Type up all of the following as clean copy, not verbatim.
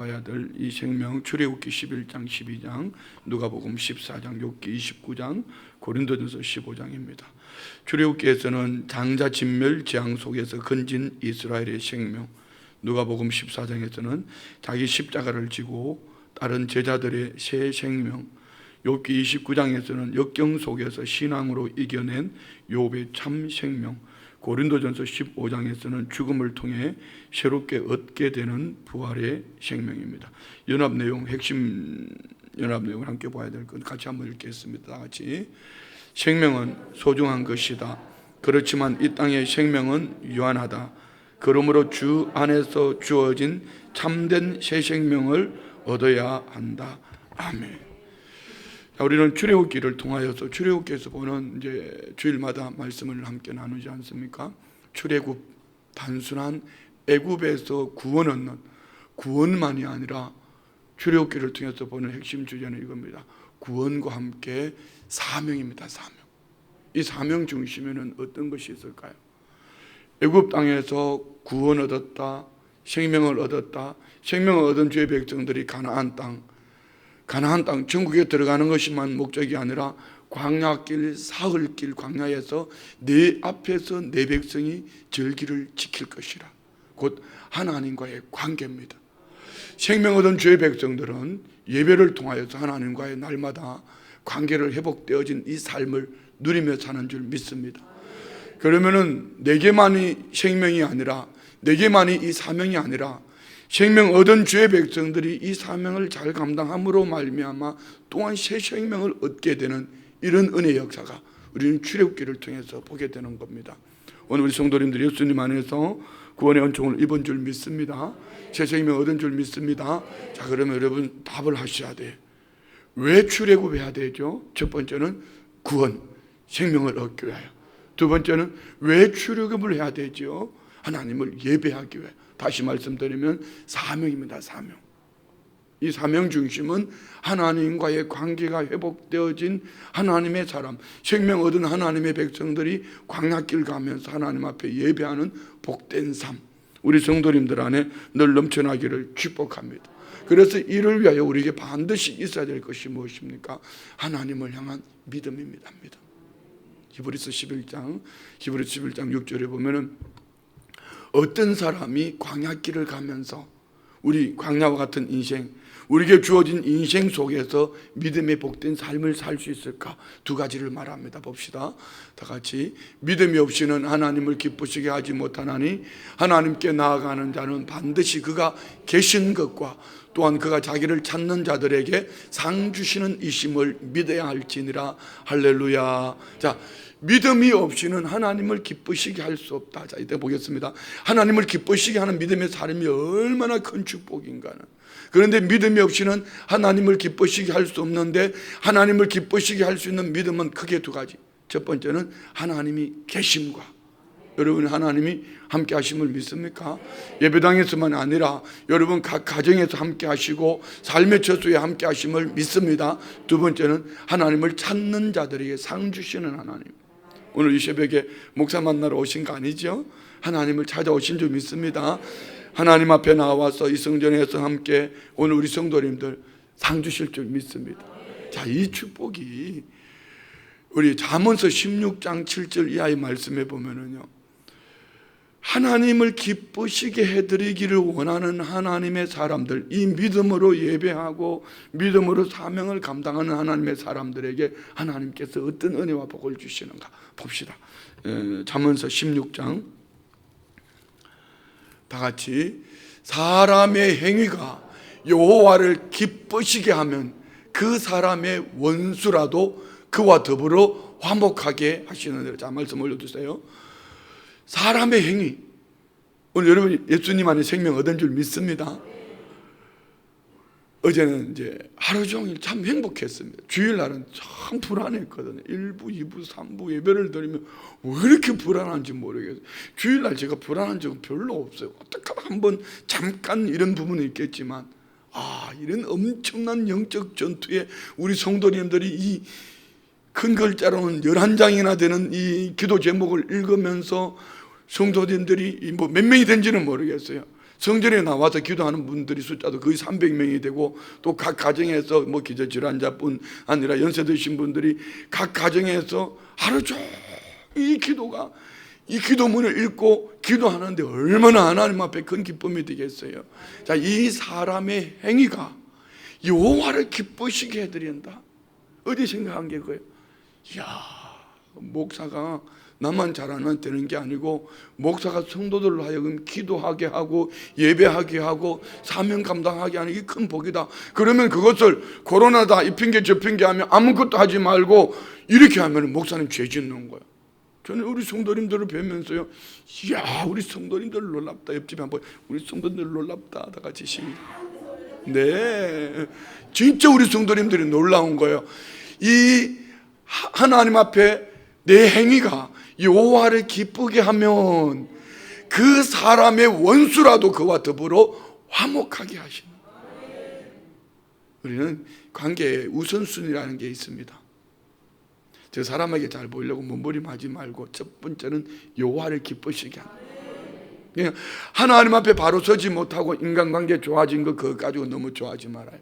봐야 될 이 생명, 출애굽기 11장 12장, 누가복음 14장, 욥기 29장, 고린도전서 15장입니다. 출애굽기에서는 장자 진멸 재앙 속에서 건진 이스라엘의 생명, 누가복음 14장에서는 자기 십자가를 지고 다른 제자들의 새 생명, 욥기 29장에서는 역경 속에서 신앙으로 이겨낸 욥의 참 생명, 고린도전서 15장에서는 죽음을 통해 새롭게 얻게 되는 부활의 생명입니다. 연합 내용, 핵심 연합 내용을 함께 봐야 될 것 같이 한번 읽겠습니다. 다 같이. 생명은 소중한 것이다. 그렇지만 이 땅의 생명은 유한하다. 그러므로 주 안에서 주어진 참된 새 생명을 얻어야 한다. 아멘. 우리는 출애굽기를 통하여서 출애굽기에서 보는 이제 주일마다 말씀을 함께 나누지 않습니까? 출애굽, 단순한 애굽에서 구원 얻는 구원만이 아니라 출애굽기를 통해서 보는 핵심 주제는 이겁니다. 구원과 함께 사명입니다. 사명. 이 사명 중심에는 어떤 것이 있을까요? 애굽 땅에서 구원 얻었다, 생명을 얻었다. 생명을 얻은 주의 백성들이 가나안 땅 전국에 들어가는 것이만 목적이 아니라 광야길, 사흘길 광야에서 내 앞에서 내 백성이 절기를 지킬 것이라. 곧 하나님과의 관계입니다. 생명 얻은 주의 백성들은 예배를 통하여서 하나님과의 날마다 관계를 회복되어진 이 삶을 누리며 사는 줄 믿습니다. 그러면은 내게만이 생명이 아니라, 내게만이 이 사명이 아니라 생명 얻은 주의 백성들이 이 사명을 잘 감당함으로 말미암아 또한 새 생명을 얻게 되는 이런 은혜의 역사가 우리는 출애굽기를 통해서 보게 되는 겁니다. 오늘 우리 성도님들이 예수님 안에서 구원의 은총을 입은 줄 믿습니다. 새 생명 얻은 줄 믿습니다. 자, 그러면 여러분 답을 하셔야 돼요. 왜 출애굽해야 되죠? 첫 번째는 구원, 생명을 얻기 위하여. 두 번째는 왜 출애굽을 해야 되죠? 하나님을 예배하기 위해. 다시 말씀드리면 사명입니다. 사명. 이 사명 중심은 하나님과의 관계가 회복되어진 하나님의 사람, 생명 얻은 하나님의 백성들이 광야길 가면서 하나님 앞에 예배하는 복된 삶, 우리 성도님들 안에 늘 넘쳐나기를 축복합니다. 그래서 이를 위하여 우리에게 반드시 있어야 될 것이 무엇입니까? 하나님을 향한 믿음입니다. 믿음. 히브리서 11장 6절에 보면은 어떤 사람이 광야길을 가면서 우리 광야와 같은 인생, 우리에게 주어진 인생 속에서 믿음의 복된 삶을 살 수 있을까? 두 가지를 말합니다. 봅시다. 다 같이. 믿음이 없이는 하나님을 기쁘시게 하지 못하나니 하나님께 나아가는 자는 반드시 그가 계신 것과 또한 그가 자기를 찾는 자들에게 상 주시는 이심을 믿어야 할지니라. 할렐루야. 자, 믿음이 없이는 하나님을 기쁘시게 할 수 없다. 자, 이때 보겠습니다. 하나님을 기쁘시게 하는 믿음의 삶이 얼마나 큰 축복인가는. 그런데 믿음이 없이는 하나님을 기쁘시게 할 수 없는데, 하나님을 기쁘시게 할 수 있는 믿음은 크게 두 가지. 첫 번째는 하나님이 계심과, 여러분 하나님이 함께 하심을 믿습니까? 예배당에서만 아니라 여러분 각 가정에서 함께 하시고 삶의 처소에 함께 하심을 믿습니다. 두 번째는 하나님을 찾는 자들에게 상 주시는 하나님. 오늘 이 새벽에 목사 만나러 오신 거 아니죠? 하나님을 찾아오신 줄 믿습니다. 하나님 앞에 나와서 이 성전에서 함께 오늘 우리 성도님들 상 주실 줄 믿습니다. 자, 이 축복이 우리 잠언서 16장 7절 이하의 말씀에 보면은요, 하나님을 기쁘시게 해드리기를 원하는 하나님의 사람들, 이 믿음으로 예배하고 믿음으로 사명을 감당하는 하나님의 사람들에게 하나님께서 어떤 은혜와 복을 주시는가 봅시다. 잠언서 16장 다 같이. 사람의 행위가 여호와를 기쁘시게 하면 그 사람의 원수라도 그와 더불어 화목하게 하시는. 자, 말씀 올려주세요. 사람의 행위. 오늘 여러분 예수님 안에 생명 얻은 줄 믿습니다. 어제는 이제 하루 종일 참 행복했습니다. 주일날은 참 불안했거든요. 1부, 2부, 3부 예배를 드리면 왜 이렇게 불안한지 모르겠어요. 주일날 제가 불안한 적은 별로 없어요. 어떻게 한번 잠깐 이런 부분이 있겠지만, 이런 엄청난 영적 전투에 우리 성도님들이 이 큰 글자로는 11장이나 되는 이 기도 제목을 읽으면서 성도님들이 뭐 몇 명이 된지는 모르겠어요. 성전에 나와서 기도하는 분들이 숫자도 거의 300명이 되고, 또 각 가정에서 뭐 기저질환자뿐 아니라 연세 드신 분들이 각 가정에서 하루 종일 이 기도문을 읽고 기도하는데 얼마나 하나님 앞에 큰 기쁨이 되겠어요. 자, 이 사람의 행위가 여호와를 기쁘시게 해드린다. 어디 생각한 게 그거예요? 이야, 목사가 나만 잘하면 되는 게 아니고, 목사가 성도들로 하여금 기도하게 하고 예배하게 하고 사명 감당하게 하는 게 큰 복이다. 그러면 그것을 코로나다 이 핑계 저 핑계 하면 아무것도 하지 말고 이렇게 하면 목사님 죄 짓는 거야. 저는 우리 성도님들을 뵈면서요, 이야, 우리 성도님들 놀랍다. 옆집에 한번 우리 성도님들 놀랍다. 다 같이 시작. 네, 진짜 우리 성도님들이 놀라운 거예요. 이 하나님 앞에 내 행위가 여호와를 기쁘게 하면 그 사람의 원수라도 그와 더불어 화목하게 하시는 거예요. 우리는 관계에 우선순위라는 게 있습니다. 저 사람에게 잘 보이려고 몸부림하지 말고 첫 번째는 여호와를 기쁘시게 하는 거예요. 하나님 앞에 바로 서지 못하고 인간관계 좋아진 거 그거 가지고 너무 좋아하지 말아요.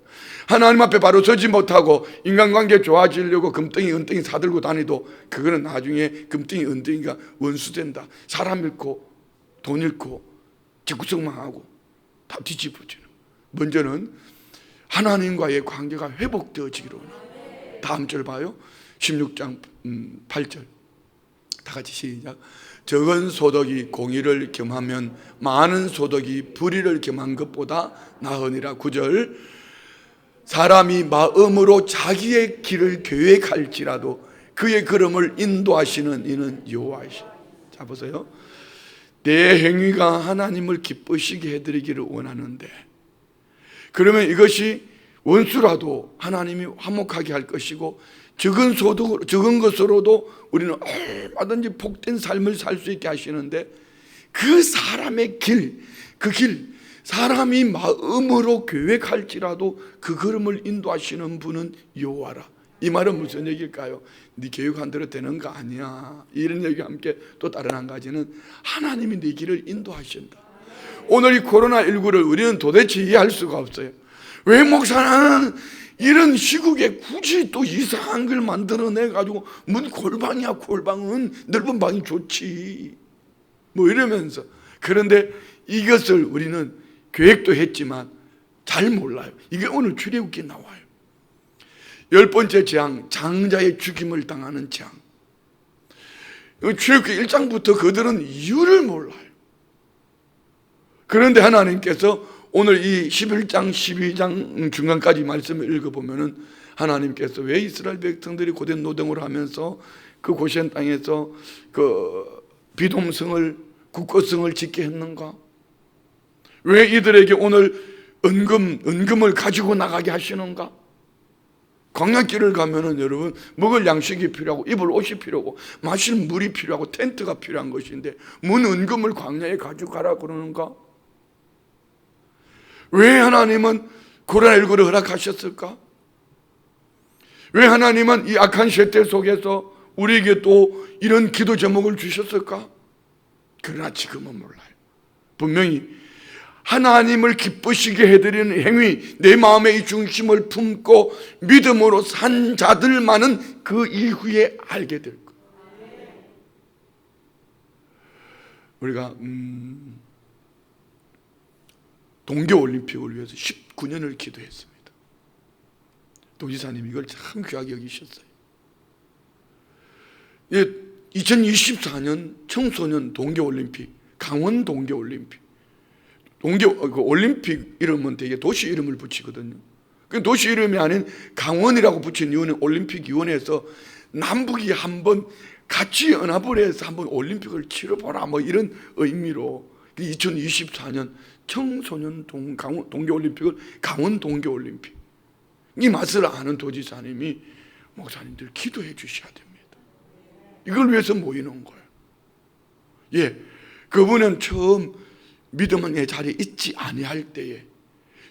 하나님 앞에 바로 서지 못하고 인간관계 좋아지려고 금덩이 은덩이 사들고 다니도 그거는 나중에 금덩이 은덩이가 원수된다. 사람 잃고 돈 잃고 집구석 망하고 다 뒤집어지는. 먼저는 하나님과의 관계가 회복되어지기로 원합니다. 다음 절 봐요. 16장 8절 다 같이 시작. 적은 소득이 공의를 겸하면 많은 소득이 불의를 겸한 것보다 나으니라. 9절 사람이 마음으로 자기의 길을 계획할지라도 그의 걸음을 인도하시는 이는 여호와이시라. 자 보세요. 내 행위가 하나님을 기쁘시게 해드리기를 원하는데, 그러면 이것이 원수라도 하나님이 화목하게 할 것이고, 적은 것으로도 우리는 얼마든지 복된 삶을 살 수 있게 하시는데, 그 사람의 길, 그 길, 사람이 마음으로 계획할지라도 그 걸음을 인도하시는 분은 여호와라. 이 말은 무슨 얘기일까요? 네 계획한 대로 되는 거 아니야. 이런 얘기와 함께 또 다른 한 가지는 하나님이 네 길을 인도하신다. 오늘 이 코로나19를 우리는 도대체 이해할 수가 없어요. 왜 목사는 이런 시국에 굳이 또 이상한 걸 만들어내가지고, 뭔 골방이야, 골방은 넓은 방이 좋지 뭐 이러면서. 그런데 이것을 우리는 계획도 했지만 잘 몰라요. 이게 오늘 출애굽기에 나와요. 10번째 재앙, 장자의 죽임을 당하는 재앙. 출애굽기 1장부터 그들은 이유를 몰라요. 그런데 하나님께서 오늘 이 11장 12장 중간까지 말씀을 읽어보면은 하나님께서 왜 이스라엘 백성들이 고된 노동을 하면서 그 고시한 땅에서 그 비돔성을 국고성을 짓게 했는가? 왜 이들에게 오늘 은금을 가지고 나가게 하시는가? 광야길을 가면은 여러분 먹을 양식이 필요하고 입을 옷이 필요하고 마실 물이 필요하고 텐트가 필요한 것인데 뭔 은금을 광야에 가지고 가라 그러는가? 왜 하나님은 코로나19를 허락하셨을까? 왜 하나님은 이 악한 세대 속에서 우리에게 또 이런 기도 제목을 주셨을까? 그러나 지금은 몰라요. 분명히 하나님을 기쁘시게 해드리는 행위, 내 마음의 이 중심을 품고 믿음으로 산 자들만은 그 이후에 알게 될 거예요. 우리가 동계올림픽을 위해서 19년을 기도했습니다. 도지사님 이걸 참 귀하게 여기셨어요. 2024년 청소년 동계올림픽, 강원 동계올림픽. 올림픽 이름은 되게 도시 이름을 붙이거든요. 그 도시 이름이 아닌 강원이라고 붙인 이유는 올림픽위원회에서 남북이 한번 같이 연합을 해서 한번 올림픽을 치러보라 뭐 이런 의미로 2024년 청소년 동계올림픽을 강원 동계올림픽, 이 맛을 아는 도지사님이 목사님들 기도해 주셔야 됩니다. 이걸 위해서 모이는 거예요. 예, 그분은 처음 믿음의 자리에 있지 아니할 때에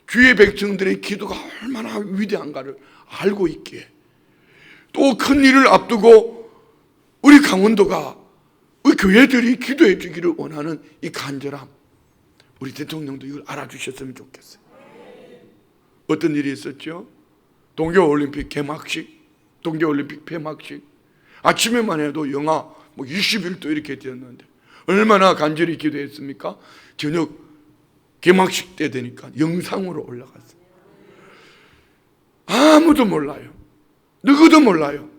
주의 백성들의 기도가 얼마나 위대한가를 알고 있기에, 또 큰 일을 앞두고 우리 강원도가 우리 교회들이 기도해 주기를 원하는 이 간절함, 우리 대통령도 이걸 알아주셨으면 좋겠어요. 어떤 일이 있었죠? 동계올림픽 개막식, 동계올림픽 폐막식. 아침에만 해도 영하 21도 이렇게 되었는데 얼마나 간절히 기도했습니까? 저녁 개막식 때 되니까 영상으로 올라갔어요. 아무도 몰라요. 누구도 몰라요.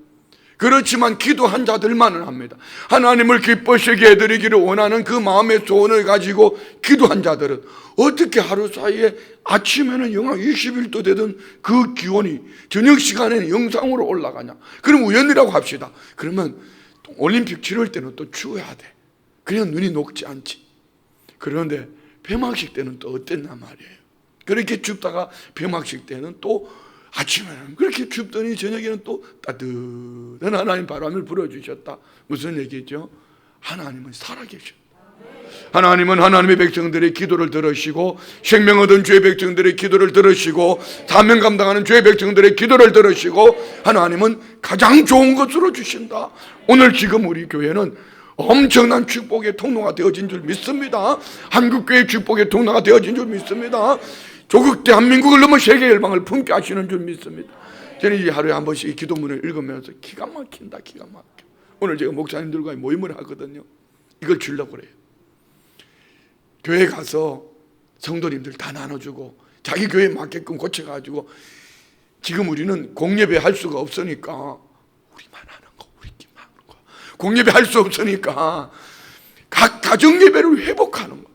그렇지만 기도한 자들만은 합니다. 하나님을 기뻐시게 해드리기를 원하는 그 마음의 소원을 가지고 기도한 자들은 어떻게 하루 사이에 아침에는 영하 21도 되던 그 기온이 저녁 시간에는 영상으로 올라가냐? 그럼 우연이라고 합시다. 그러면 올림픽 치를 때는 또 추워야 돼. 그냥 눈이 녹지 않지. 그런데 폐막식 때는 또 어땠나 말이에요. 그렇게 춥다가 폐막식 때는 또 아침에는 그렇게 춥더니 저녁에는 또 따뜻한 하나님 바람을 불어주셨다. 무슨 얘기죠? 하나님은 살아계셔. 하나님은 하나님의 백성들의 기도를 들으시고 생명 얻은 주의 백성들의 기도를 들으시고 사명 감당하는 주의 백성들의 기도를 들으시고 하나님은 가장 좋은 것으로 주신다. 오늘 지금 우리 교회는 엄청난 축복의 통로가 되어진 줄 믿습니다. 한국교회의 축복의 통로가 되어진 줄 믿습니다. 조국 대한민국을 넘어 세계 열방을 품게 하시는 줄 믿습니다. 저는 이 하루에 한 번씩 기도문을 읽으면서 기가 막힌다, 기가 막혀. 오늘 제가 목사님들과 모임을 하거든요. 이걸 주려고 그래요. 교회 가서 성도님들 다 나눠주고 자기 교회에 맞게끔 고쳐가지고 지금 우리는 공예배 할 수가 없으니까 우리만 하는 거, 우리끼리만 하는 거. 공예배 할 수 없으니까 각 가정 예배를 회복하는 거.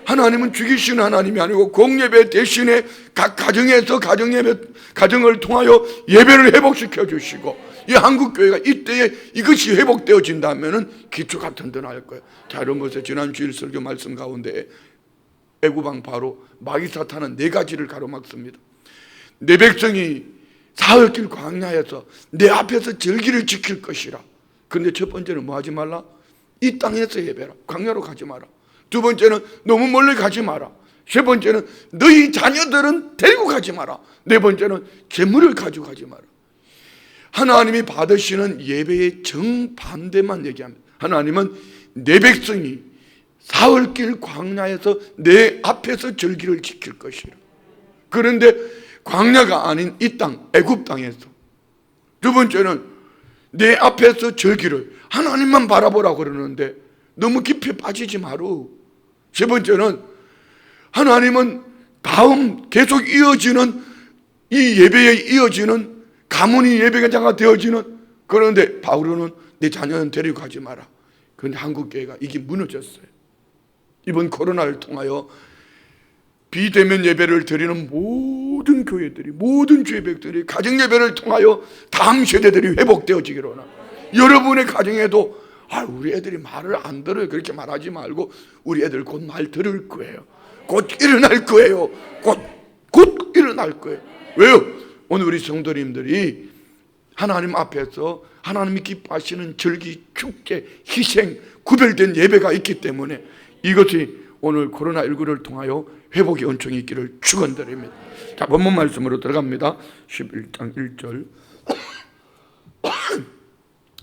하나님은 죽이시는 하나님이 아니고 공예배 대신에 각 가정에서 가정을 통하여 예배를 회복시켜 주시고 이 한국교회가 이때에 이것이 회복되어진다면 기초가 튼튼할 거예요. 자, 이런 것에 지난 주일 설교 말씀 가운데 애구방 바로 마귀 사탄은 4가지를 가로막습니다. 내 백성이 사흘길 광야에서 내 앞에서 절기를 지킬 것이라. 그런데 첫 번째는 뭐 하지 말라? 이 땅에서 예배라. 광야로 가지 마라. 두 번째는 너무 멀리 가지 마라. 세 번째는 너희 자녀들은 데리고 가지 마라. 네 번째는 재물을 가져가지 마라. 하나님이 받으시는 예배의 정반대만 얘기합니다. 하나님은 내 백성이 사흘길 광야에서 내 앞에서 절기를 지킬 것이라. 그런데 광야가 아닌 이 땅, 애굽 땅에서 두 번째는 내 앞에서 절기를 하나님만 바라보라고 그러는데 너무 깊이 빠지지 마루. 세 번째는 하나님은 다음 계속 이어지는 이 예배에 이어지는 가문이 예배자가 되어지는. 그런데 바울은 내 자녀는 데리고 가지 마라. 그런데 한국교회가 이게 무너졌어요. 이번 코로나를 통하여 비대면 예배를 드리는 모든 교회들이, 모든 주의 백들이 가정 예배를 통하여 다음 세대들이 회복되어지기를 원합니다. 여러분의 가정에도 우리 애들이 말을 안 들어요. 그렇게 말하지 말고 우리 애들 곧 말 들을 거예요. 곧 일어날 거예요. 곧 일어날 거예요. 왜요? 오늘 우리 성도님들이 하나님 앞에서 하나님이 기뻐하시는 절기, 축제, 희생, 구별된 예배가 있기 때문에 이것이 오늘 코로나19를 통하여 회복의 은총이 있기를 축원드립니다. 자, 본문 말씀으로 들어갑니다. 11장 1절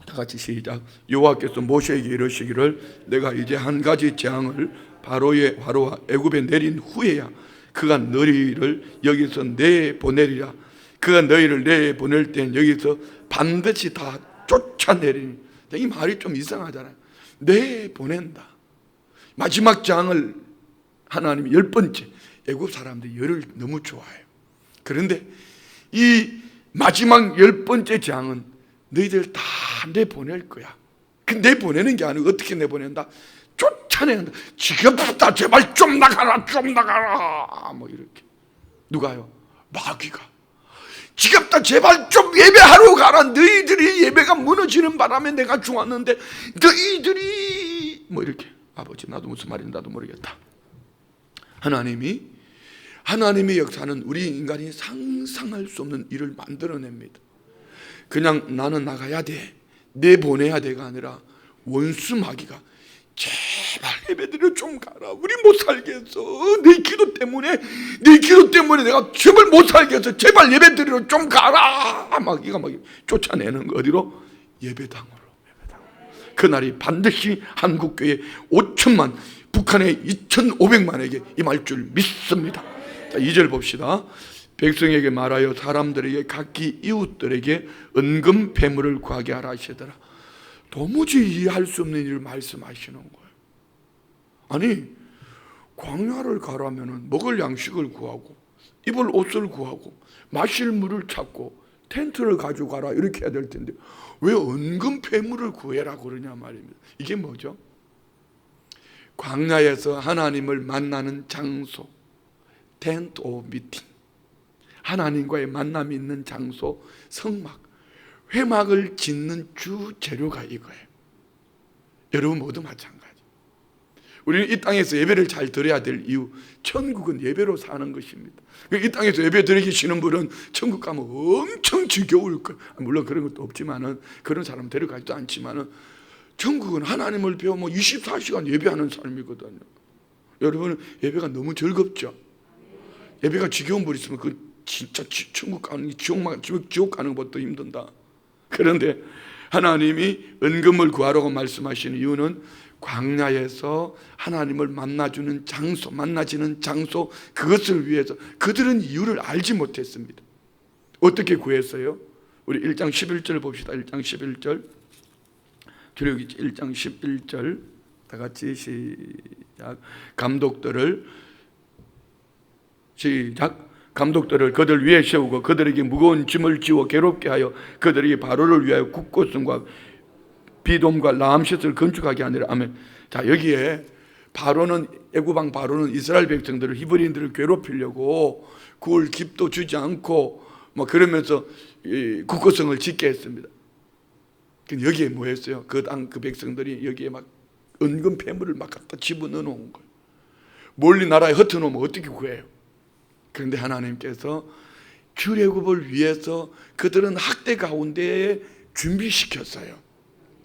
다 같이 시작. 여호와께서 모세에게 이르시기를 내가 이제 한 가지 재앙을 바로와 애굽에 내린 후에야 그가 너희를 여기서 내보내리라. 그가 너희를 내보낼 땐 여기서 반드시 다 쫓아내리니. 이 말이 좀 이상하잖아요. 내보낸다. 마지막 재앙을 하나님이 10번째. 애굽 사람들이 열을 너무 좋아해요. 그런데 이 마지막 10번째 재앙은 너희들 다 내보낼 거야. 그 내보내는 게 아니고 어떻게 내보낸다? 쫓아낸다. 지금부터 제발 좀 나가라, 좀 나가라. 뭐 이렇게. 누가요? 마귀가. 지금부터 제발 좀 예배하러 가라. 너희들이 예배가 무너지는 바람에 내가 죽었는데 너희들이 뭐 이렇게. 아버지, 나도 무슨 말인지 나도 모르겠다. 하나님의 역사는 우리 인간이 상상할 수 없는 일을 만들어냅니다. 그냥 나는 나가야 돼, 내보내야 돼가 아니라 원수 마귀가 제발 예배드려 좀 가라. 우리 못 살겠어. 네 기도 때문에 내가 제발 못 살겠어. 제발 예배드리러 좀 가라. 마귀가 막 쫓아내는 거 어디로? 예배당으로. 그날이 반드시 한국교회 5천만 북한의 2,500만에게 임할 줄 믿습니다. 자, 2절 봅시다. 백성에게 말하여 사람들에게 각기 이웃들에게 은금 배물을 구하게 하라 하시더라. 도무지 이해할 수 없는 일을 말씀하시는 거예요. 아니, 광야를 가라면 먹을 양식을 구하고 입을 옷을 구하고 마실 물을 찾고 텐트를 가지고 가라 이렇게 해야 될 텐데 왜 은금 배물을 구해라 그러냐 말입니다. 이게 뭐죠? 광야에서 하나님을 만나는 장소, 텐트 오브 미팅, 하나님과의 만남이 있는 장소, 성막, 회막을 짓는 주 재료가 이거예요. 여러분 모두 마찬가지. 우리는 이 땅에서 예배를 잘 드려야 될 이유, 천국은 예배로 사는 것입니다. 이 땅에서 예배 드리기 싫은 분은 천국 가면 엄청 지겨울 거예요. 물론 그런 것도 없지만은, 그런 사람 데려가지도 않지만은, 천국은 하나님을 배우면 24시간 예배하는 삶이거든요. 여러분 예배가 너무 즐겁죠. 예배가 지겨운 분 있으면 그 진짜 천국 가는 지옥 가는 것도 힘든다. 그런데 하나님이 은금을 구하라고 말씀하시는 이유는 광야에서 하나님을 만나주는 장소, 만나지는 장소, 그것을 위해서. 그들은 이유를 알지 못했습니다. 어떻게 구했어요? 우리 1장 11절 봅시다. 1장 11절, 출애굽기 1장 11절 다 같이 시작. 감독들을 그들 위에 세우고 그들에게 무거운 짐을 지워 괴롭게 하여 그들에게 바로를 위하여 국고성과 비돔과 라암셋을 건축하게 하니라. 아멘. 자, 여기에 바로는, 애굽왕 바로는 이스라엘 백성들을, 히브리인들을 괴롭히려고 굴 깁도 주지 않고 그러면서 국고성을 짓게 했습니다. 여기에 뭐 했어요? 그 백성들이 여기에 막 은금 폐물을 막 갖다 집어넣어 놓은 거예요. 멀리 나라에 흩어놓으면 어떻게 구해요? 그런데 하나님께서 출애굽을 위해서 그들은 학대 가운데 준비시켰어요.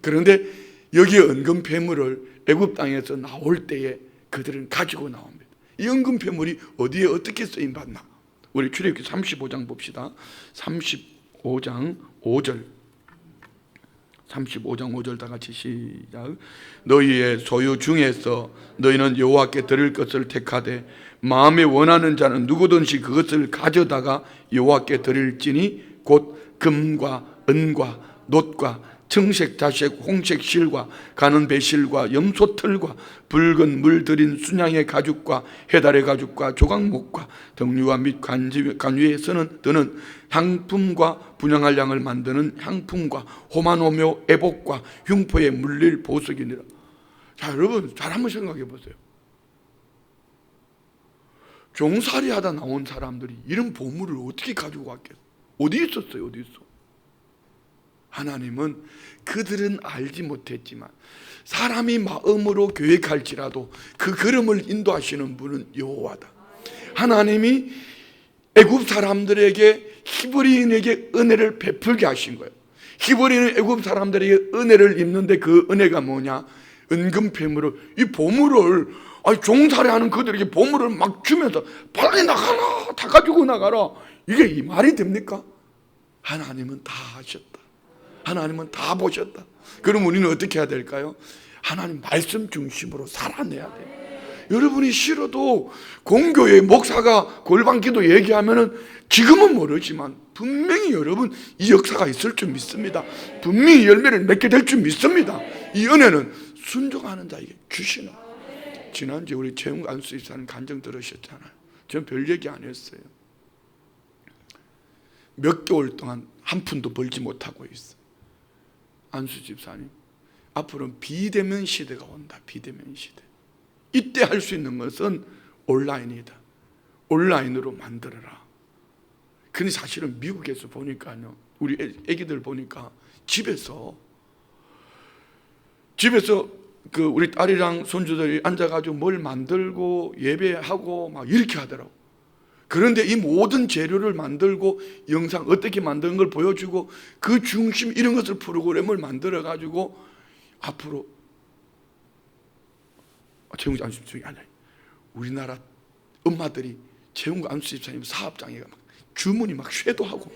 그런데 여기 은금 폐물을 애굽 땅에서 나올 때에 그들은 가지고 나옵니다. 이 은금 폐물이 어디에 어떻게 쓰임 받나? 우리 출애굽기 35장 봅시다. 35장 5절. 35장 5절 다 같이 시작. 너희의 소유 중에서 너희는 여호와께 드릴 것을 택하되 마음에 원하는 자는 누구든지 그것을 가져다가 여호와께 드릴지니 곧 금과 은과 놋과 청색 자색 홍색 실과 가는 배실과 염소털과 붉은 물 들인 순양의 가죽과 해달의 가죽과 조각목과 등류와 및 관위에 드는 향품과 분향할 양을 만드는 향품과 호마노묘 애복과 흉포에 물릴 보석이니라. 자, 여러분 잘 한번 생각해 보세요. 종살이 하다 나온 사람들이 이런 보물을 어떻게 가지고 왔겠어요? 어디 있었어요? 어디 있어? 하나님은 그들은 알지 못했지만 사람이 마음으로 계획할지라도 그 걸음을 인도하시는 분은 여호와다. 하나님이 애굽 사람들에게, 히브리인에게 은혜를 베풀게 하신 거예요. 히브리인은 애굽 사람들에게 은혜를 입는데 그 은혜가 뭐냐? 은금 폐물을, 이 보물을, 종살이하는 그들에게 보물을 막 주면서 빨리 나가라, 다 가지고 나가라. 이게 이 말이 됩니까? 하나님은 다 하셨다. 하나님은 다 보셨다. 그럼 우리는 어떻게 해야 될까요? 하나님 말씀 중심으로 살아내야 돼요. 여러분이 싫어도 공교회 목사가 골방기도 얘기하면은 지금은 모르지만 분명히 여러분 이 역사가 있을 줄 믿습니다. 분명히 열매를 맺게 될 줄 믿습니다. 이 은혜는 순종하는 자에게 주시는. 지난주에 우리 재웅 안수 집사님 간증 들으셨잖아요. 저는 별 얘기 안 했어요. 몇 개월 동안 한 푼도 벌지 못하고 있어요. 안수 집사님, 앞으로는 비대면 시대가 온다. 비대면 시대. 이때 할 수 있는 것은 온라인이다. 온라인으로 만들어라. 근데 사실은 미국에서 보니까요, 우리 애기들 보니까 집에서 그 우리 딸이랑 손주들이 앉아가지고 뭘 만들고 예배하고 막 이렇게 하더라고. 그런데 이 모든 재료를 만들고 영상 어떻게 만드는 걸 보여주고 그 중심 이런 것을 프로그램을 만들어 가지고 앞으로 재웅 안수 집사님이 아니야. 우리나라 엄마들이 재웅 안수 집사님 사업장에 막 주문이 막 쇄도하고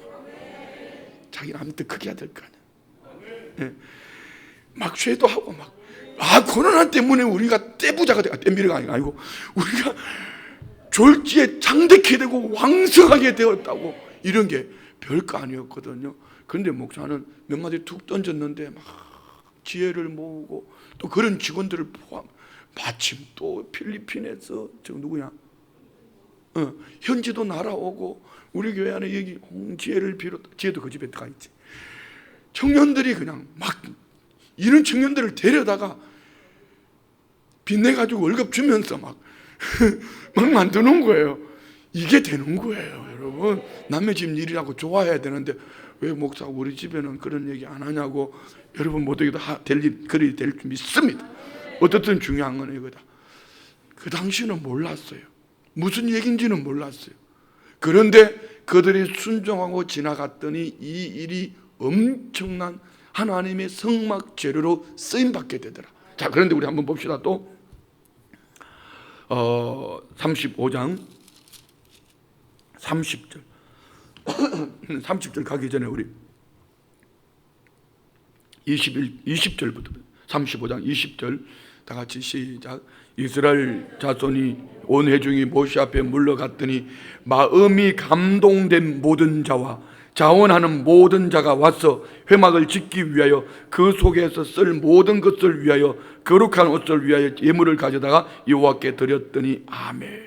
자기는 아무튼 크게 해야 될 거 아니야. 네. 막 쇄도하고 막 고난한 때문에 우리가 떼부자가 되고 떼미래가 아니고 우리가 졸지에 창대케 되고 왕성하게 되었다고 이런 게 별거 아니었거든요. 그런데 목사는 몇 마디 툭 던졌는데 막 지혜를 모으고 또 그런 직원들을 포함 마침 또 필리핀에서 저 누구냐 현지도 날아오고 우리 교회 안에 여기 홍지혜를 비롯 지혜도 그 집에 가 있지. 청년들이 그냥 막 이런 청년들을 데려다가 빚내가지고 월급 주면서 막 만드는 거예요. 이게 되는 거예요, 여러분. 남의 집 일이라고 좋아해야 되는데 왜 목사 우리 집에는 그런 얘기 안 하냐고 여러분 모두에게도 그리 될 줄 믿습니다. 어떻든 중요한 건 이거다. 그 당시는 몰랐어요. 무슨 얘기인지는 몰랐어요. 그런데 그들이 순종하고 지나갔더니 이 일이 엄청난 하나님의 성막 재료로 쓰임받게 되더라. 자, 그런데 우리 한번 봅시다. 또 35장 30절 30절 가기 전에 우리 20절부터 35장 20절 다 같이 시작. 이스라엘 자손이 온 회중이 모세 앞에 물러갔더니 마음이 감동된 모든 자와 자원하는 모든 자가 와서 회막을 짓기 위하여 그 속에서 쓸 모든 것을 위하여 거룩한 옷을 위하여 예물을 가져다가 여호와께 드렸더니 아멘.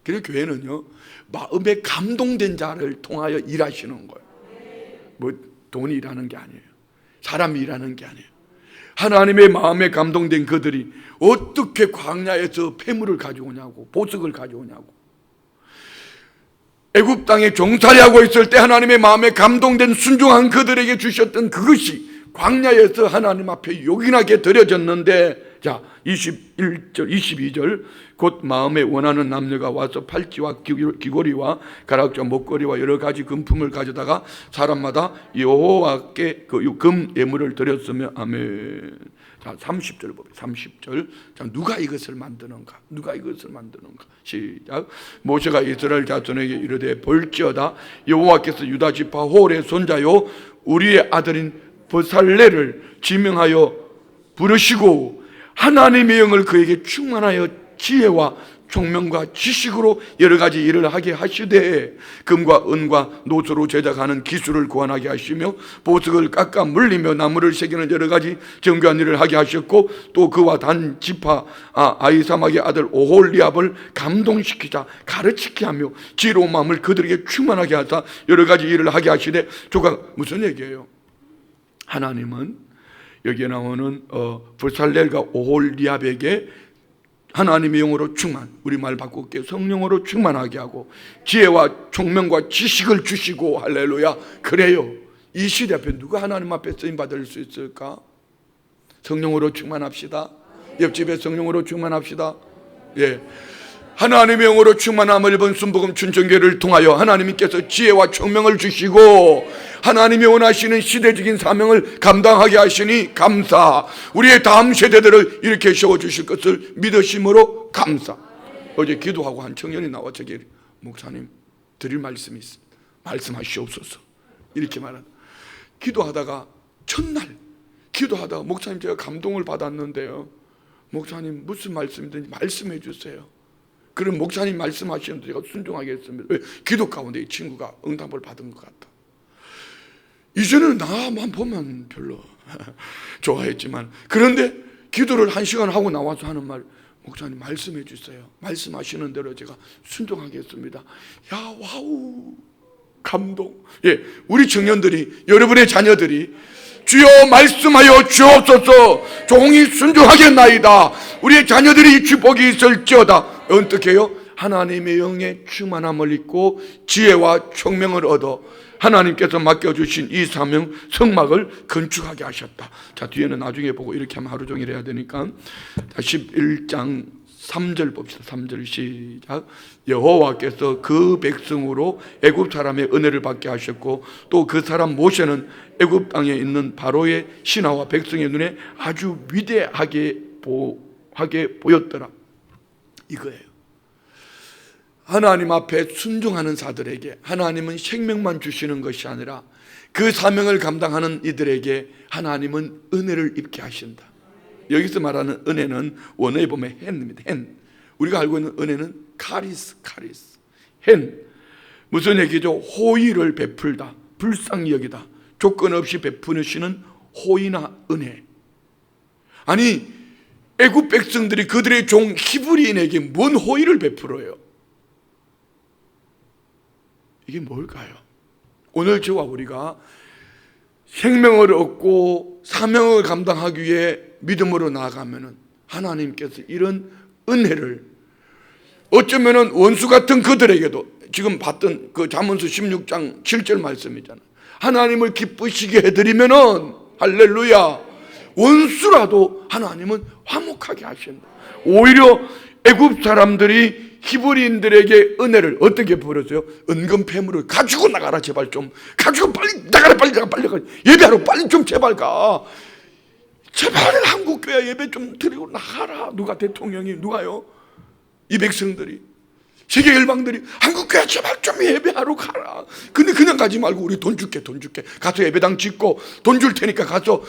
그래서 교회는요 마음에 감동된 자를 통하여 일하시는 거예요. 뭐 돈이 일하는 게 아니에요. 사람이 일하는 게 아니에요. 하나님의 마음에 감동된 그들이 어떻게 광야에서 폐물을 가져오냐고, 보석을 가져오냐고. 애굽 땅에 종살이하고 있을 때 하나님의 마음에 감동된 순종한 그들에게 주셨던 그것이 광야에서 하나님 앞에 요긴하게 드려졌는데, 자 21절 22절 곧 마음에 원하는 남녀가 와서 팔찌와 귀고리와 가락자 목걸이와 여러 가지 금품을 가져다가 사람마다 여호와께 그 금 예물을 드렸으며 아멘. 자 30절 보세요. 30절. 자 누가 이것을 만드는가? 누가 이것을 만드는가? 시작. 모세가 이스라엘 자손에게 이르되 볼지어다 여호와께서 유다 지파 홀의 손자요 우리의 아들인 버살레를 지명하여 부르시고 하나님의 영을 그에게 충만하여 지혜와 총명과 지식으로 여러 가지 일을 하게 하시되 금과 은과 노소로 제작하는 기술을 고안하게 하시며 보석을 깎아 물리며 나무를 새기는 여러 가지 정교한 일을 하게 하셨고 또 그와 단 지파 아히사막의 아들 오홀리압을 감동시키자 가르치게 하며 지혜로운 마음을 그들에게 충만하게 하사 여러 가지 일을 하게 하시되 조각 무슨 얘기예요? 하나님은 여기에 나오는 브살렐과 오홀리압에게 하나님의 영으로 충만, 우리말 바꿀게 성령으로 충만하게 하고 지혜와 총명과 지식을 주시고 할렐루야. 그래요. 이 시대 앞에 누가 하나님 앞에 쓰임받을 수 있을까? 성령으로 충만합시다. 옆집에 성령으로 충만합시다. 예. 하나님의 영으로 충만함을 입은 순복음 춘천교회를 통하여 하나님께서 지혜와 총명을 주시고 하나님이 원하시는 시대적인 사명을 감당하게 하시니 감사. 우리의 다음 세대들을 이렇게 세워주실 것을 믿으심으로 감사. 어제 기도하고 한 청년이 나와 저기 목사님 드릴 말씀이 있습니다. 말씀하시옵소서. 이렇게 말한다. 기도하다가 첫날 기도하다가 목사님 제가 감동을 받았는데요. 목사님 무슨 말씀이든지 말씀해 주세요. 그럼 목사님 말씀하시는데 제가 순종하겠습니다. 왜? 기도 가운데 이 친구가 응답을 받은 것 같다. 이전에는 나만 보면 별로 좋아했지만 그런데 기도를 1시간 하고 나와서 하는 말 목사님 말씀해 주세요. 말씀하시는 대로 제가 순종하겠습니다. 야 와우 감동. 예, 우리 청년들이 여러분의 자녀들이 주여 말씀하여 주옵소서 종이 순종하겠나이다. 우리의 자녀들이 축복이 있을지어다. 어떻게 해요? 하나님의 영의 충만함을 입고 지혜와 총명을 얻어 하나님께서 맡겨주신 이 사명 성막을 건축하게 하셨다. 자 뒤에는 나중에 보고 이렇게 하면 하루 종일 해야 되니까 11장 3절 봅시다. 3절 시작. 여호와께서 그 백성으로 애굽 사람의 은혜를 받게 하셨고 또 그 사람 모세는 애굽 땅에 있는 바로의 신하와 백성의 눈에 아주 위대하게 보였더라. 이거예요. 하나님 앞에 순종하는 자들에게 하나님은 생명만 주시는 것이 아니라 그 사명을 감당하는 이들에게 하나님은 은혜를 입게 하신다. 여기서 말하는 은혜는 원어에 보면 hen입니다. hen. 우리가 알고 있는 은혜는 카리스. hen. 무슨 얘기죠? 호의를 베풀다, 불쌍히 여기다, 조건 없이 베푸시는 호의나 은혜. 아니, 애굽 백성들이 그들의 종 히브리인에게 뭔 호의를 베풀어요? 이게 뭘까요? 오늘 저와 우리가 생명을 얻고 사명을 감당하기 위해 믿음으로 나아가면은 하나님께서 이런 은혜를 어쩌면은 원수 같은 그들에게도 지금 봤던 그 잠언서 16장 7절 말씀이잖아요. 하나님을 기쁘시게 해드리면은 할렐루야, 원수라도 하나님은 화목하게 하신다. 오히려 애굽 사람들이 히브리인들에게 은혜를 어떻게 베풀었어요? 은금 폐물을 가지고 나가라, 제발 좀 가지고 빨리 나가라, 빨리 가, 예배하러 빨리 좀 제발 가, 제발 한국교회 예배 좀 드리고 나가라. 누가 대통령이, 누가요? 이 백성들이, 세계 열방들이 한국교회 제발 좀 예배하러 가라. 근데 그냥 가지 말고 우리 돈 줄게 가서 예배당 짓고 돈 줄 테니까 가서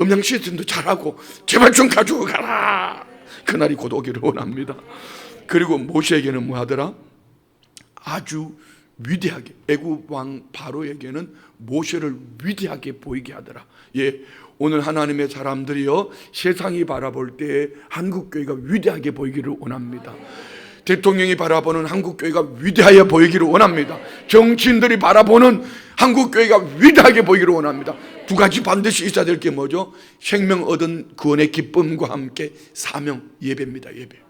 음향 시스템도 잘하고 제발 좀 가지고 가라. 그날이 곧 오기를 원합니다. 그리고 모세에게는 뭐 하더라? 아주 위대하게, 애굽 왕 바로에게는 모세를 위대하게 보이게 하더라. 예, 오늘 하나님의 사람들이요, 세상이 바라볼 때 한국교회가 위대하게 보이기를 원합니다. 대통령이 바라보는 한국교회가 위대하게 보이기를 원합니다. 정치인들이 바라보는 한국교회가 위대하게 보이기를 원합니다. 두 가지 반드시 있어야 될 게 뭐죠? 생명 얻은 구원의 기쁨과 함께 사명, 예배입니다. 예배.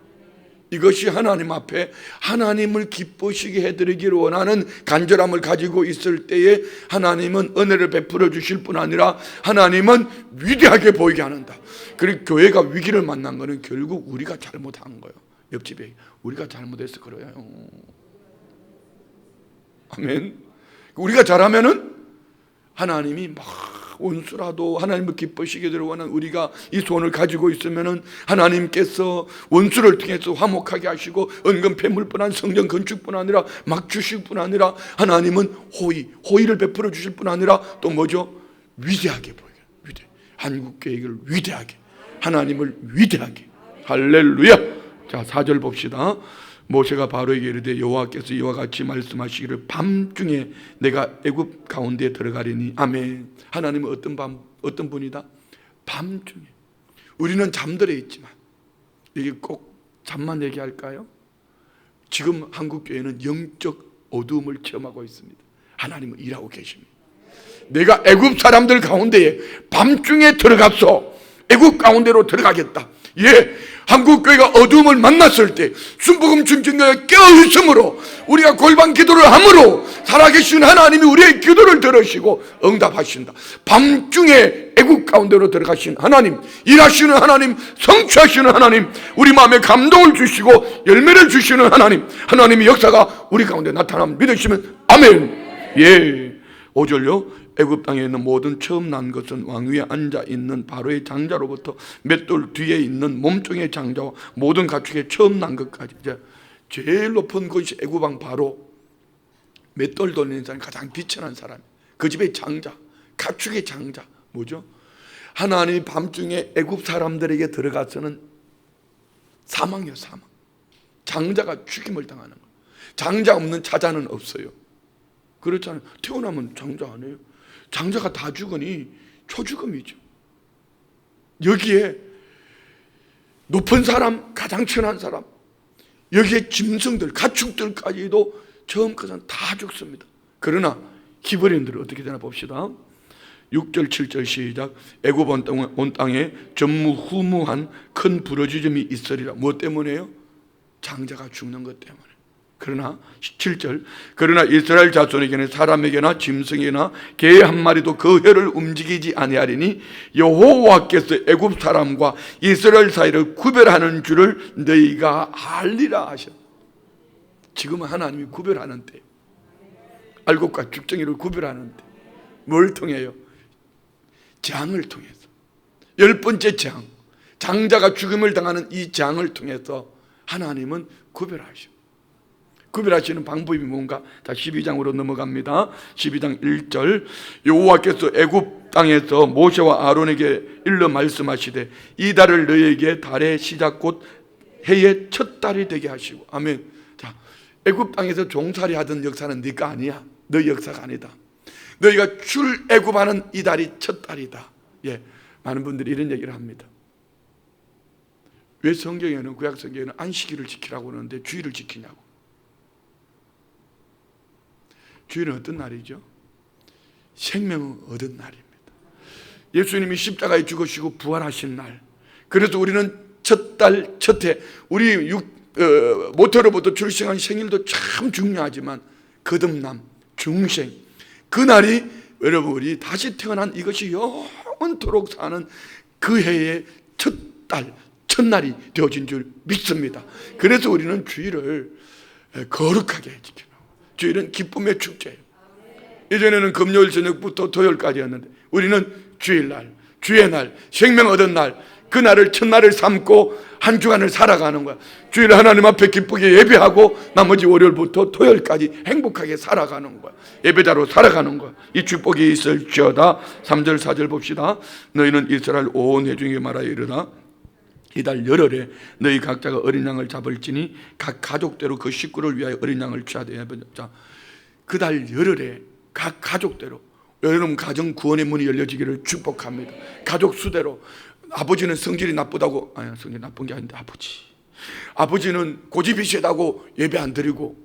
이것이 하나님 앞에 하나님을 기쁘시게 해드리기를 원하는 간절함을 가지고 있을 때에 하나님은 은혜를 베풀어 주실 뿐 아니라 하나님은 위대하게 보이게 하는다. 그리고 교회가 위기를 만난 것은 결국 우리가 잘못한 거예요. 옆집에 우리가 잘못해서 그래요. 아멘. 우리가 잘하면은 하나님이 막 원수라도 하나님을 기쁘시게 원하는 우리가 이 소원을 가지고 있으면은 하나님께서 원수를 통해서 화목하게 하시고 은금 폐물뿐 아니라 성전 건축뿐 아니라 막 주실 뿐 아니라 하나님은 호의를 베풀어 주실 뿐 아니라 또 뭐죠? 위대하게 보이게, 위대. 한국교회를 위대하게, 하나님을 위대하게. 할렐루야. 자, 4절 봅시다. 모세가 바로에게 이르되 여호와께서 이와 같이 말씀하시기를 밤중에 내가 애굽 가운데 들어가리니. 아멘. 하나님은 어떤 분이다? 밤중에. 우리는 잠들어 있지만 이게 꼭 잠만 얘기할까요? 지금 한국교회는 영적 어두움을 체험하고 있습니다. 하나님은 일하고 계십니다. 내가 애굽 사람들 가운데에 밤중에 들어갔어. 애굽 가운데로 들어가겠다. 예, 한국교회가 어두움을 만났을 때 순복음 중증교회가 깨어있으므로 우리가 골방 기도를 함으로 살아계신 하나님이 우리의 기도를 들으시고 응답하신다. 밤중에 애국 가운데로 들어가신 하나님, 일하시는 하나님, 성취하시는 하나님, 우리 마음에 감동을 주시고 열매를 주시는 하나님, 하나님의 역사가 우리 가운데 나타나면 믿으시면 아멘. 예, 5절요. 애굽 땅에 있는 모든 처음 난 것은 왕 위에 앉아 있는 바로의 장자로부터 맷돌 뒤에 있는 몸종의 장자와 모든 가축의 처음 난 것까지. 이제 제일 높은 것이 애굽 왕 바로, 맷돌 돌리는 사람이 가장 비천한 사람, 그 집의 장자, 가축의 장자. 뭐죠? 하나님이 밤중에 애굽 사람들에게 들어가서는 사망이요, 사망. 장자가 죽임을 당하는 거예요. 장자 없는 자자는 없어요. 그렇잖아요. 태어나면 장자 안 해요. 장자가 다 죽으니 초죽음이죠. 여기에 높은 사람, 가장 천한 사람, 여기에 짐승들, 가축들까지도 처음까지는 다 죽습니다. 그러나 히브리인들은 어떻게 되나 봅시다. 6절 7절 시작. 애굽 온 땅에 전무후무한 큰 부러지점이 있으리라. 뭐 때문에요? 장자가 죽는 것 때문에. 그러나 7절, 그러나 이스라엘 자손에게는 사람에게나 짐승에게나 개 한 마리도 그 혀를 움직이지 아니하리니 여호와께서 애굽 사람과 이스라엘 사이를 구별하는 줄을 너희가 알리라 하셨. 지금은 하나님이 구별하는 때, 알곡과 죽정이를 구별하는 때. 뭘 통해요? 재앙을 통해서. 10번째 재앙, 장자가 죽음을 당하는 이 재앙을 통해서 하나님은 구별하셔. 구별하시는 방법이 뭔가? 자, 12장으로 넘어갑니다. 12장 1절. 여호와께서 애굽 땅에서 모세와 아론에게 일러 말씀하시되 이 달을 너희에게 달의 시작 곧 해의 첫 달이 되게 하시고. 아멘. 자, 애굽 땅에서 종살이 하던 역사는 네가 아니야. 너희 역사가 아니다. 너희가 출애굽하는 이 달이 첫 달이다. 예, 많은 분들이 이런 얘기를 합니다. 왜 성경에는, 구약 성경에는 안식일을 지키라고 하는데 주일을 지키냐고. 주일은 어떤 날이죠? 생명을 얻은 날입니다. 예수님이 십자가에 죽으시고 부활하신 날. 그래서 우리는 첫 달, 첫 해, 우리 모태로부터 출생한 생일도 참 중요하지만 거듭남, 중생, 그 날이 여러분 우리 다시 태어난 이것이 영원토록 사는 그 해의 첫 달, 첫날이 되어진 줄 믿습니다. 그래서 우리는 주일을 거룩하게 지키는, 주일은 기쁨의 축제예요. 예전에는 금요일 저녁부터 토요일까지였는데 우리는 주일날, 주의 날, 생명 얻은 날, 그 날을 첫날을 삼고 한 주간을 살아가는 거야. 주일 하나님 앞에 기쁘게 예배하고 나머지 월요일부터 토요일까지 행복하게 살아가는 거야. 예배자로 살아가는 거야. 이 축복이 있을지어다. 3절 4절 봅시다. 너희는 이스라엘 온 회중에게 말하여 이르라. 이달 열흘에 너희 각자가 어린 양을 잡을지니 각 가족대로 그 식구를 위하여 어린 양을 취하되. 자, 그 달 열흘에 각 가족대로 여러분 가정 구원의 문이 열려지기를 축복합니다. 가족 수대로. 아버지는 성질이 나쁘다고, 아니 성질이 나쁜 게 아닌데 아버지는 고집이 세다고 예배 안 드리고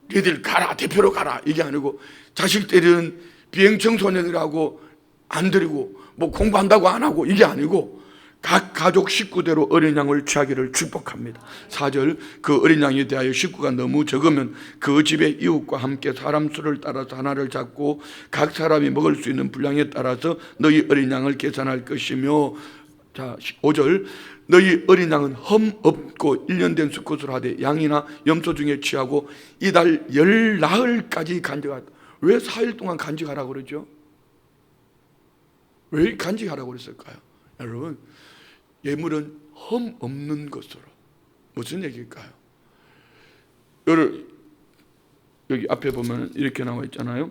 너희들 가라, 대표로 가라 이게 아니고, 자식들은 비행청소년이라고 안 드리고 뭐 공부한다고 안 하고 이게 아니고 각 가족 식구대로 어린 양을 취하기를 축복합니다. 4절. 그 어린 양에 대하여 식구가 너무 적으면 그 집의 이웃과 함께 사람 수를 따라서 하나를 잡고 각 사람이 먹을 수 있는 분량에 따라서 너희 어린 양을 계산할 것이며. 자, 5절. 너희 어린 양은 흠 없고 1년 된 수컷으로 하되 양이나 염소 중에 취하고 이달 열 나흘까지 간직하라. 왜 4일 동안 간직하라고 그러죠? 왜 간직하라고 그랬을까요? 여러분, 예물은 흠 없는 것으로. 무슨 얘기일까요? 여기 앞에 보면 이렇게 나와 있잖아요.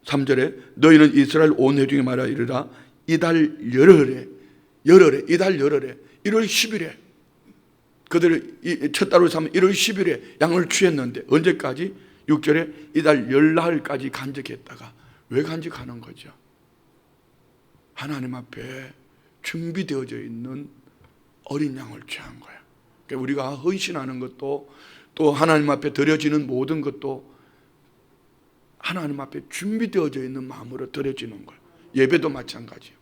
3절에 너희는 이스라엘 온 회중에 말하여 이르라. 이달 열흘에 1월 10일에 그들을 첫 달로 삼은 1월 10일에 양을 취했는데 언제까지? 6절에 이달 열나흘까지 간직했다가. 왜 간직하는 거죠? 하나님 앞에 준비되어져 있는 어린 양을 취한 거예요. 그러니까 우리가 헌신하는 것도, 또 하나님 앞에 드려지는 모든 것도 하나님 앞에 준비되어져 있는 마음으로 드려지는 거예요. 예배도 마찬가지예요.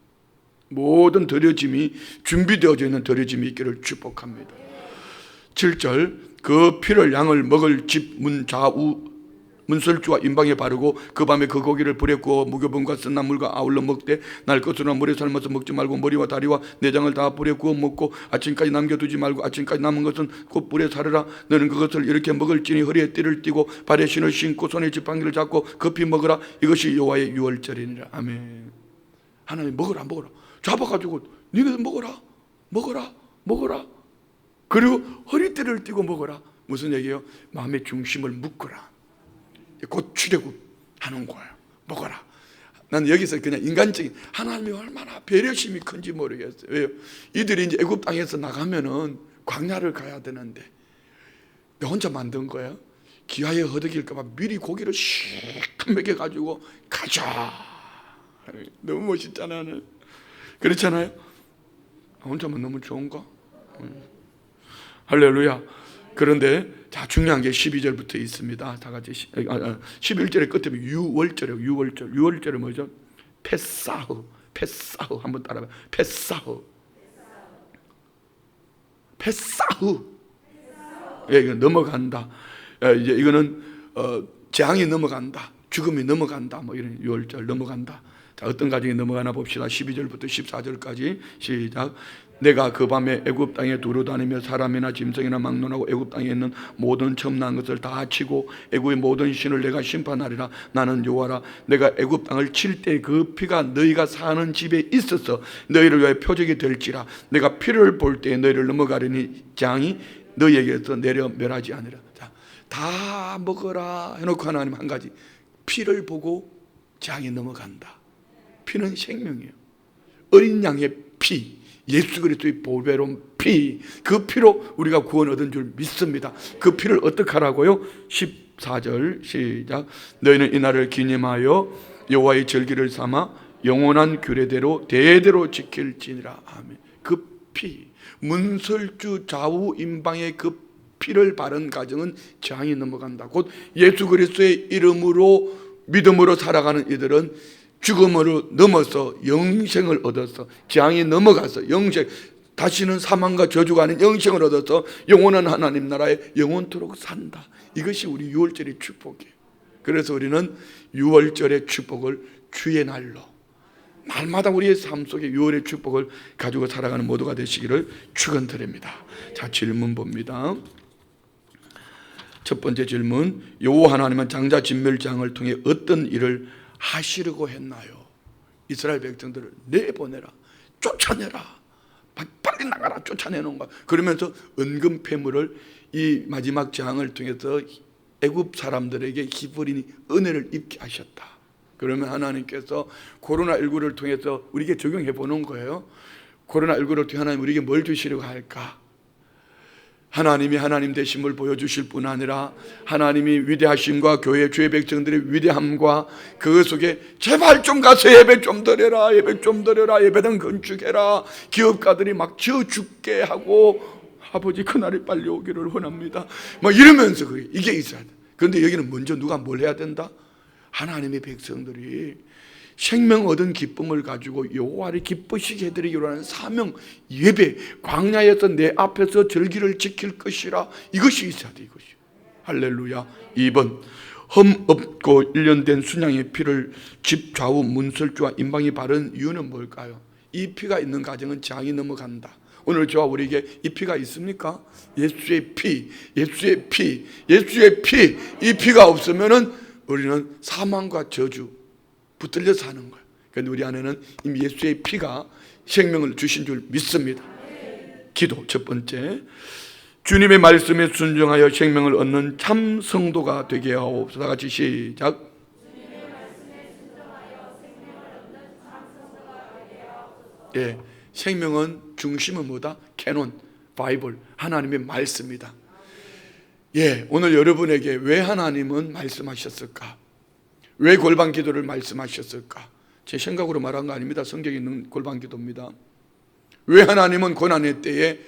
모든 드려짐이 준비되어져 있는 드려짐이 있기를 축복합니다. 7절. 그 피를 양을 먹을 집 문 좌우 문설주와 임방에 바르고 그 밤에 그 고기를 불에 구워 무교병과 쓴나물과 아울러 먹되 날 것으로 물에 삶아서 먹지 말고 머리와 다리와 내장을 다 불에 구워 먹고 아침까지 남겨두지 말고 아침까지 남은 것은 곧 불에 사르라. 너는 그것을 이렇게 먹을지니 허리에 띠를 띠고 발에 신을 신고 손에 지팡이를 잡고 급히 먹으라. 이것이 여호와의 유월절이니라. 아멘. 하나님 먹으라 잡아가지고 니네들 먹어라. 그리고 허리띠를 띠고 먹어라. 무슨 얘기예요? 마음의 중심을 묶어라. 곧 출애굽하는 거예요. 먹어라. 난 여기서 그냥 인간적인, 하나님이 얼마나 배려심이 큰지 모르겠어요. 왜요? 이들이 이제 애굽 땅에서 나가면은 광야를 가야 되는데 내 혼자 만든 거예요. 기아에 허덕일까봐 미리 고기를 씩 먹여가지고 가자. 너무 멋있잖아요. 그렇잖아요. 혼자만 너무 좋은가? 할렐루야. 그런데 자, 중요한 게 12절부터 있습니다. 다 같이 11절의 끝에 유월절이에요. 유월절은 뭐죠? 페사흐 한번 따라해봐요. 페사흐. 예, 이거 넘어간다. 이제 이거는 재앙이 넘어간다, 죽음이 넘어간다, 뭐 이런 유월절 넘어간다. 자, 어떤 가정이 넘어가나 봅시다. 12절부터 14절까지 시작. 내가 그 밤에 애굽 땅에 두루 다니며 사람이나 짐승이나 막론하고 애굽 땅에 있는 모든 첨나한 것을 다 치고 애굽의 모든 신을 내가 심판하리라. 나는 여호와라. 내가 애굽 땅을 칠 때 그 피가 너희가 사는 집에 있어서 너희를 위하여 표적이 될지라. 내가 피를 볼 때 너희를 넘어가려니 장이 너희에게서 내려 멸하지 않으라. 자, 다 먹어라 해놓고 하나님 한 가지, 피를 보고 장이 넘어간다. 피는 생명이에요. 어린 양의 피, 예수 그리스도의 보배로운 피, 그 피로 우리가 구원 얻은 줄 믿습니다. 그 피를 어떻게 하라고요? 14절 시작. 너희는 이날을 기념하여 여호와의 절기를 삼아 영원한 규례대로 대대로 지킬지니라. 아멘. 그 피, 문설주 좌우 임방의 그 피를 바른 가정은 장이 넘어간다. 곧 예수 그리스도의 이름으로 믿음으로 살아가는 이들은 죽음으로 넘어서 영생을 얻어서, 재앙이 넘어가서 영생, 다시는 사망과 저주가 아닌 영생을 얻어서 영원한 하나님 나라에 영원토록 산다. 이것이 우리 유월절의 축복이에요. 그래서 우리는 유월절의 축복을 주의 날로, 날마다 우리의 삶 속에 유월의 축복을 가지고 살아가는 모두가 되시기를 축원드립니다. 자, 질문 봅니다. 첫 번째 질문, 여호와 하나님은 장자 진멸장을 통해 어떤 일을 하시려고 했나요? 이스라엘 백성들을 내보내라, 쫓아내라, 빨리 나가라, 쫓아내는 거야. 그러면서 은금 패물을 이 마지막 재앙을 통해서 애굽 사람들에게 기브리니 은혜를 입게 하셨다. 그러면 하나님께서 코로나19를 통해서 우리에게 적용해 보는 거예요. 코로나19를 통해 하나님 우리에게 뭘 주시려고 할까? 하나님이 하나님 되심을 보여주실 뿐 아니라 하나님이 위대하심과 교회 주의 백성들의 위대함과 그 속에 제발 좀 가서 예배 좀 드려라, 예배 좀 드려라, 예배당 건축해라, 기업가들이 막 지어 죽게 하고 아버지 그날이 빨리 오기를 원합니다, 막 이러면서 이게 있어야 돼. 그런데 여기는 먼저 누가 뭘 해야 된다? 하나님의 백성들이 생명 얻은 기쁨을 가지고 여호와를 기쁘시게 해드리기로 하는 사명, 예배, 광야에서 내 앞에서 절기를 지킬 것이라, 이것이 있어야 돼. 이것이. 할렐루야. 2번, 흠 없고 1년 된 순양의 피를 집 좌우 문설주와 임방이 바른 이유는 뭘까요? 이 피가 있는 가정은 재앙이 넘어간다. 오늘 저와 우리에게 이 피가 있습니까? 예수의 피, 예수의 피, 예수의 피. 이 피가 없으면은 우리는 사망과 저주 붙들려 사는 거예요. 그런데 우리 안에는 이미 예수의 피가 생명을 주신 줄 믿습니다. 기도 첫 번째, 주님의 말씀에 순종하여 생명을 얻는 참 성도가 되게 하옵소서. 다 같이 시작. 예, 생명은 중심은 뭐다? 캐논, 바이블, 하나님의 말씀이다. 예, 오늘 여러분에게 왜 하나님은 말씀하셨을까? 왜 골방 기도를 말씀하셨을까? 제 생각으로 말한 거 아닙니다. 성경에 있는 골방 기도입니다. 왜 하나님은 고난의 때에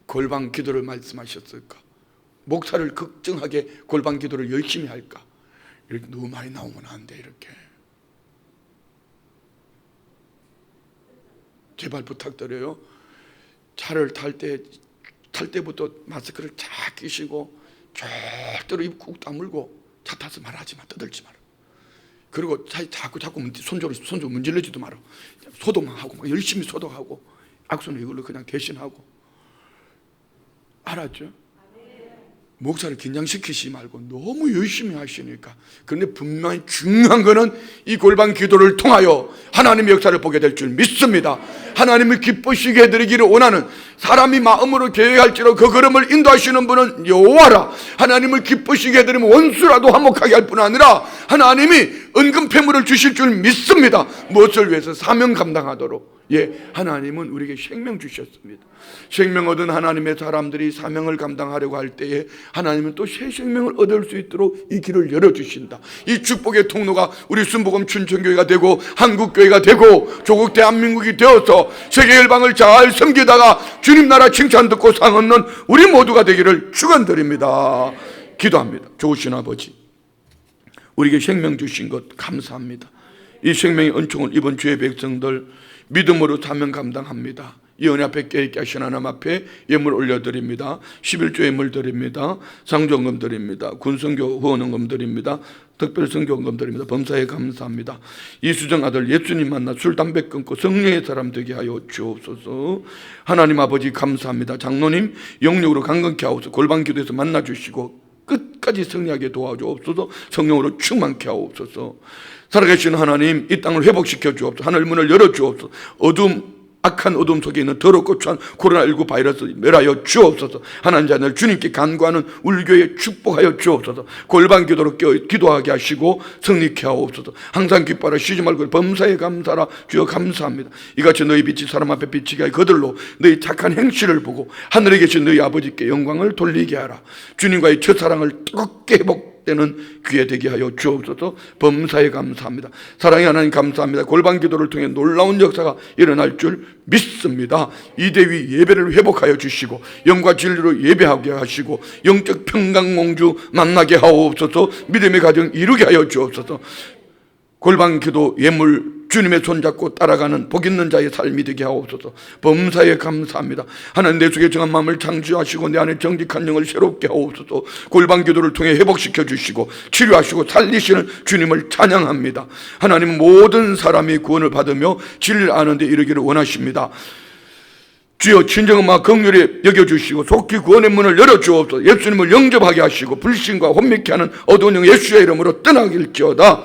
골방 기도를 말씀하셨을까? 목사를 걱정하게 골방 기도를 열심히 할까? 이렇게 너무 많이 나오면 안 돼. 이렇게 제발 부탁드려요. 차를 탈 때부터 마스크를 쫙 끼시고 절대로 입 꾹 다물고 차 타서 말하지 마, 떠들지 마라. 그리고 자꾸 손주 문질러지도 마라. 소독만 하고 막 열심히 소독하고 악수는 이걸로 그냥 대신하고. 알았죠? 목사를 긴장시키지 말고 너무 열심히 하시니까. 그런데 분명히 중요한 거는 이 골방 기도를 통하여 하나님의 역사를 보게 될 줄 믿습니다. 하나님을 기쁘시게 해드리기를 원하는, 사람이 마음으로 계획할지라도 그 걸음을 인도하시는 분은 여호와라. 하나님을 기쁘시게 해드리면 원수라도 화목하게 할 뿐 아니라 하나님이 은금 패물을 주실 줄 믿습니다. 무엇을 위해서? 사명 감당하도록. 예, 하나님은 우리에게 생명 주셨습니다. 생명 얻은 하나님의 사람들이 사명을 감당하려고 할 때에 하나님은 또 새 생명을 얻을 수 있도록 이 길을 열어주신다. 이 축복의 통로가 우리 순복음 춘천교회가 되고 한국교회가 되고 조국 대한민국이 되어서 세계 열방을 잘 섬기다가 주님 나라 칭찬 듣고 상 얻는 우리 모두가 되기를 축원드립니다. 기도합니다. 좋으신 아버지, 우리에게 생명 주신 것 감사합니다. 이 생명의 은총을 이번 주의 백성들 믿음으로 사명 감당합니다. 이 은혜 앞에 깨있게 하신 하나님 앞에 예물 올려드립니다. 11조 예물 드립니다. 상종금 드립니다. 군성교 후원금 드립니다. 특별성교금 드립니다. 범사에 감사합니다. 이수정 아들 예수님 만나 술 담배 끊고 성령의 사람 되게 하여 주옵소서. 하나님 아버지 감사합니다. 장로님 영육으로 강건케 하옵소서. 골방기도에서 만나주시고 끝까지 승리하게 도와주옵소서. 성령으로 충만케 하옵소서. 살아계신 하나님 이 땅을 회복시켜 주옵소서. 하늘 문을 열어 주옵소서. 악한 어둠 속에 있는 더럽고 추한 코로나19 바이러스 멸하여 주옵소서. 하나님 자녀를 주님께 간구하는 우리 교회에 축복하여 주옵소서. 골방 기도로 기도하게 하시고 승리케 하옵소서. 항상 기뻐하라 쉬지 말고 범사에 감사하라. 주여 감사합니다. 이같이 너희 빛이 사람 앞에 비치게 하여 그들로 너희 착한 행실을 보고 하늘에 계신 너희 아버지께 영광을 돌리게 하라. 주님과의 첫사랑을 뜨겁게 회복되는 귀에 되게 하여 주옵소서. 범사에 감사합니다. 사랑의 하나님 감사합니다. 골방 기도를 통해 놀라운 역사가 일어날 줄 믿습니다. 이대위 예배를 회복하여 주시고 영과 진리로 예배하게 하시고 영적 평강공주 만나게 하옵소서. 믿음의 가정 이루게 하여 주옵소서. 골방 기도 예물 주님의 손잡고 따라가는 복 있는 자의 삶이 되게 하옵소서. 범사에 감사합니다. 하나님 내 속에 정한 마음을 창조하시고 내 안에 정직한 영을 새롭게 하옵소서. 골방 기도를 통해 회복시켜 주시고 치료하시고 살리시는 주님을 찬양합니다. 하나님 모든 사람이 구원을 받으며 진리를 아는 데 이르기를 원하십니다. 주여 친정엄마 긍휼히 여겨주시고 속히 구원의 문을 열어주옵소서. 예수님을 영접하게 하시고 불신과 혼미케 하는 어두운 영 예수의 이름으로 떠나길지어다.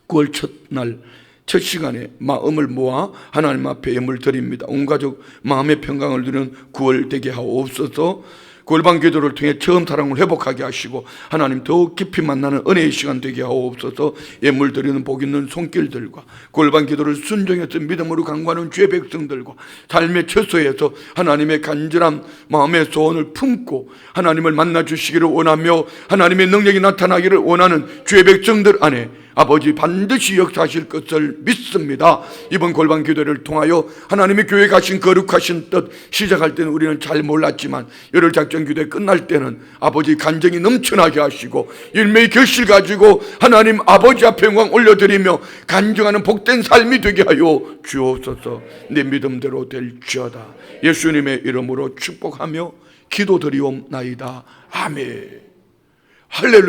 9월 첫날 첫 시간에 마음을 모아 하나님 앞에 예물 드립니다. 온 가족 마음의 평강을 누리는 9월 되게 하옵소서. 골방 기도를 통해 처음 사랑을 회복하게 하시고 하나님 더욱 깊이 만나는 은혜의 시간 되게 하옵소서. 예물 드리는 복 있는 손길들과 골방 기도를 순종해서 믿음으로 간구하는 주의 백성들과 삶의 처소에서 하나님의 간절한 마음의 소원을 품고 하나님을 만나 주시기를 원하며 하나님의 능력이 나타나기를 원하는 주의 백성들 안에 아버지 반드시 역사하실 것을 믿습니다. 이번 골방 기도를 통하여 하나님의 교회 가신 거룩하신 뜻 시작할 때는 우리는 잘 몰랐지만 열흘 작전 기도에 끝날 때는 아버지 간정이 넘쳐나게 하시고 일매의 결실 가지고 하나님 아버지 앞에 영광 올려드리며 간증하는 복된 삶이 되게 하여 주옵소서. 내 믿음대로 될지어다. 예수님의 이름으로 축복하며 기도드리옵나이다. 아멘. 할렐루야.